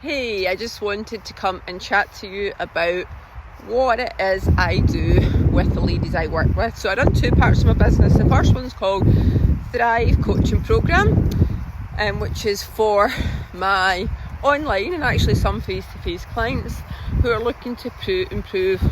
Hey, I just wanted to come and chat to you about what it is I do with the ladies I work with. So I run two parts of my business. The first one's called Thrive Coaching Programme, which is for my online and actually some face-to-face clients who are looking to improve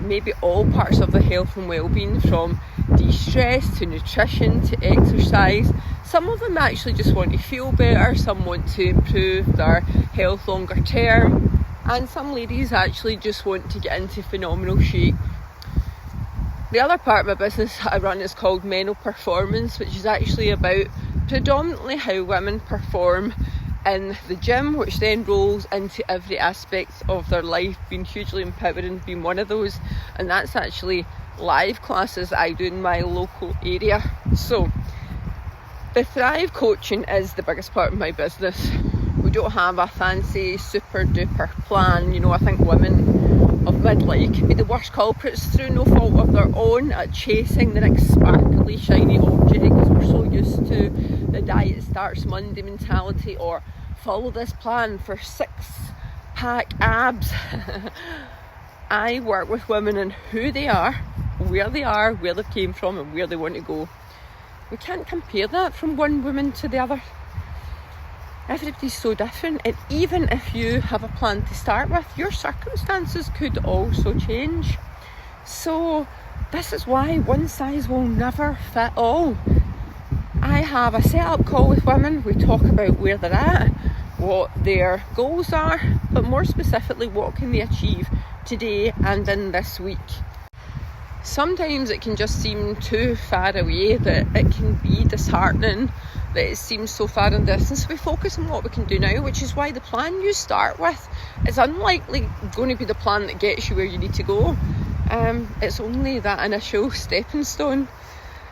maybe all parts of their health and well-being, from de-stress to nutrition to exercise. Some of them actually just want to feel better, some want to improve their health longer term, and some ladies actually just want to get into phenomenal shape. The other part of my business I run is called Mental Performance, which is actually about predominantly how women perform in the gym, which then rolls into every aspect of their life, being hugely empowering being one of those. And that's actually live classes I do in my local area. So the Thrive coaching is the biggest part of my business. We don't have a fancy super duper plan. I think women of midlife can be the worst culprits through no fault of their own at chasing the next sparkly shiny object, because we're so used to the diet starts Monday mentality, or follow this plan for 6-pack abs. I work with women and who they are, where they came from, and where they want to go. We can't compare that from one woman to the other. Everybody's so different, and even if you have a plan to start with, your circumstances could also change. So this is why one size will never fit all. I have a set-up call with women. We talk about where they're at, what their goals are, but more specifically, what can they achieve today and in this week. Sometimes it can just seem too far away, that it can be disheartening, that it seems so far in distance. We focus on what we can do now, which is why the plan you start with is unlikely going to be the plan that gets you where you need to go. It's only that initial stepping stone.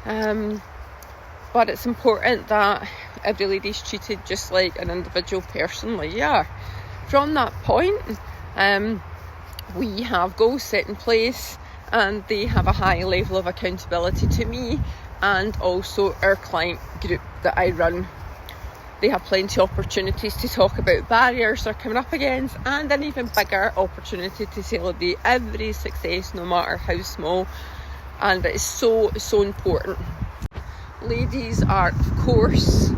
But it's important that every lady's treated just like an individual person, like you are. From that point, we have goals set in place, and they have a high level of accountability to me and also our client group that I run. They have plenty of opportunities to talk about barriers they're coming up against, and an even bigger opportunity to celebrate every success, no matter how small. And it is so important. Ladies are, of course,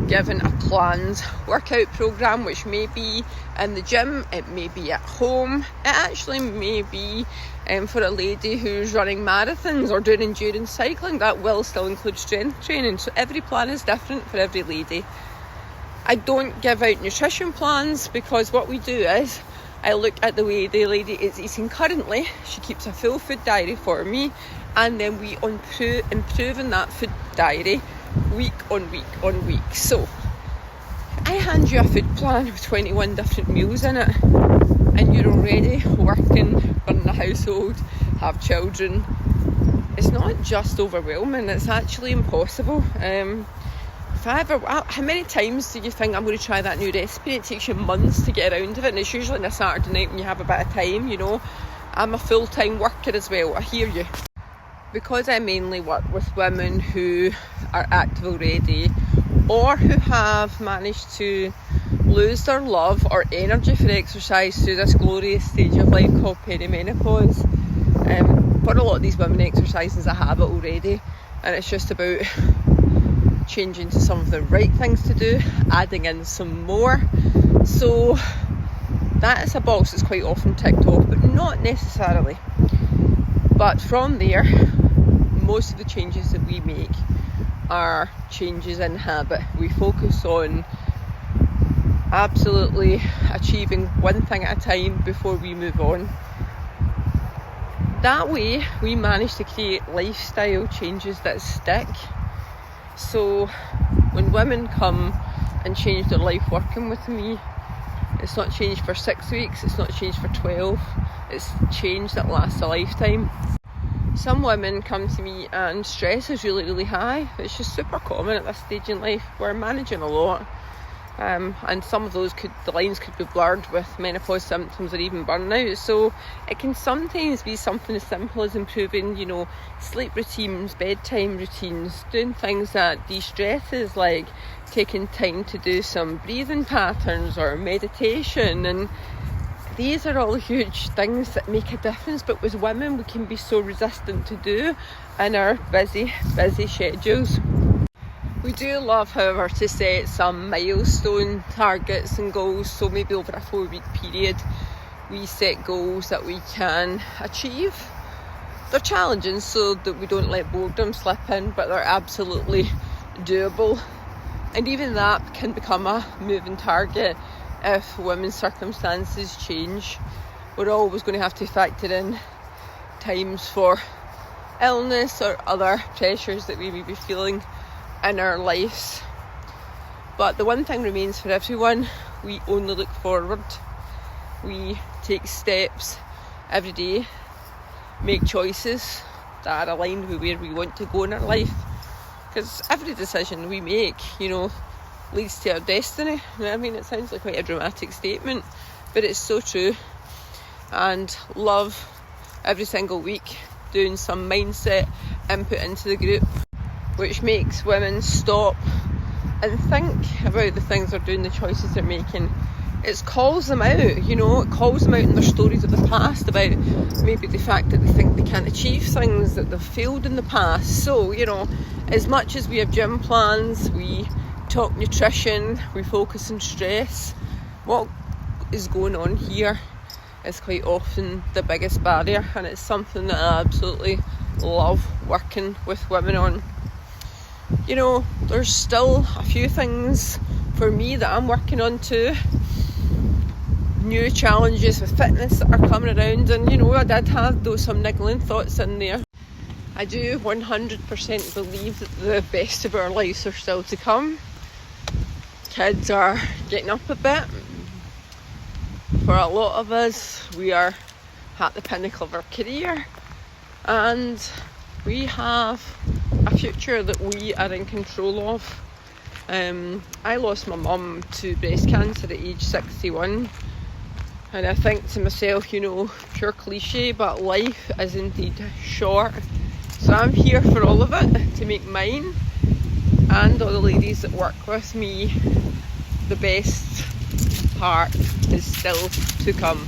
given a planned workout programme, which may be in the gym, it may be at home, it actually may be for a lady who's running marathons or doing endurance cycling. That will still include strength training. So every plan is different for every lady. I don't give out nutrition plans, because what we do is I look at the way the lady is eating currently. She keeps a full food diary for me, and then we improve in that food diary week on week. So I hand you a food plan with 21 different meals in it, and you're already working, running a household, have children. It's not just overwhelming, it's actually impossible. How many times do you think, I'm going to try that new recipe? It takes you months to get around of it, and it's usually on a Saturday night when you have a bit of time. I'm a full-time worker as well, I hear you. Because I mainly work with women who are active already, or who have managed to lose their love or energy for exercise through this glorious stage of life called perimenopause. For a lot of these women, exercise is a habit already, and it's just about changing to some of the right things to do, adding in some more. So that is a box that's quite often ticked off, but not necessarily. But from there, most of the changes that we make are changes in habit. We focus on absolutely achieving one thing at a time before we move on. That way, we manage to create lifestyle changes that stick. So when women come and change their life working with me, it's not changed for 6 weeks, it's not changed for 12, it's change that lasts a lifetime. Some women come to me and stress is really high. It's just super common at this stage in life. We're managing a lot. and some of those the lines could be blurred with menopause symptoms or even burnout. So it can sometimes be something as simple as improving, sleep routines, bedtime routines, doing things that de-stresses, like taking time to do some breathing patterns or meditation. And these are all huge things that make a difference, but with women we can be so resistant to do in our busy schedules. We do love, however, to set some milestone targets and goals. So maybe over a 4-week period we set goals that we can achieve. They're challenging so that we don't let boredom slip in, but they're absolutely doable. And even that can become a moving target if women's circumstances change. We're always going to have to factor in times for illness or other pressures that we may be feeling in our lives. But the one thing remains for everyone: we only look forward. We take steps every day, make choices that are aligned with where we want to go in our life, because every decision we make, leads to our destiny. I mean, it sounds like quite a dramatic statement, but it's so true. And love every single week doing some mindset input into the group, which makes women stop and think about the things they're doing, the choices they're making. It calls them out, it calls them out in their stories of the past about maybe the fact that they think they can't achieve things, that they've failed in the past. So, as much as we have gym plans, we talk nutrition, we focus on stress, what is going on here is quite often the biggest barrier, and it's something that I absolutely love working with women on. There's still a few things for me that I'm working on too. New challenges with fitness that are coming around, and I did have some niggling thoughts in there. I do 100% believe that the best of our lives are still to come. Kids are getting up a bit. For a lot of us, we are at the pinnacle of our career, and we have a future that we are in control of. I lost my mum to breast cancer at age 61, and I think to myself, pure cliche, but life is indeed short. So I'm here for all of it, to make mine and all the ladies that work with me the best part is still to come.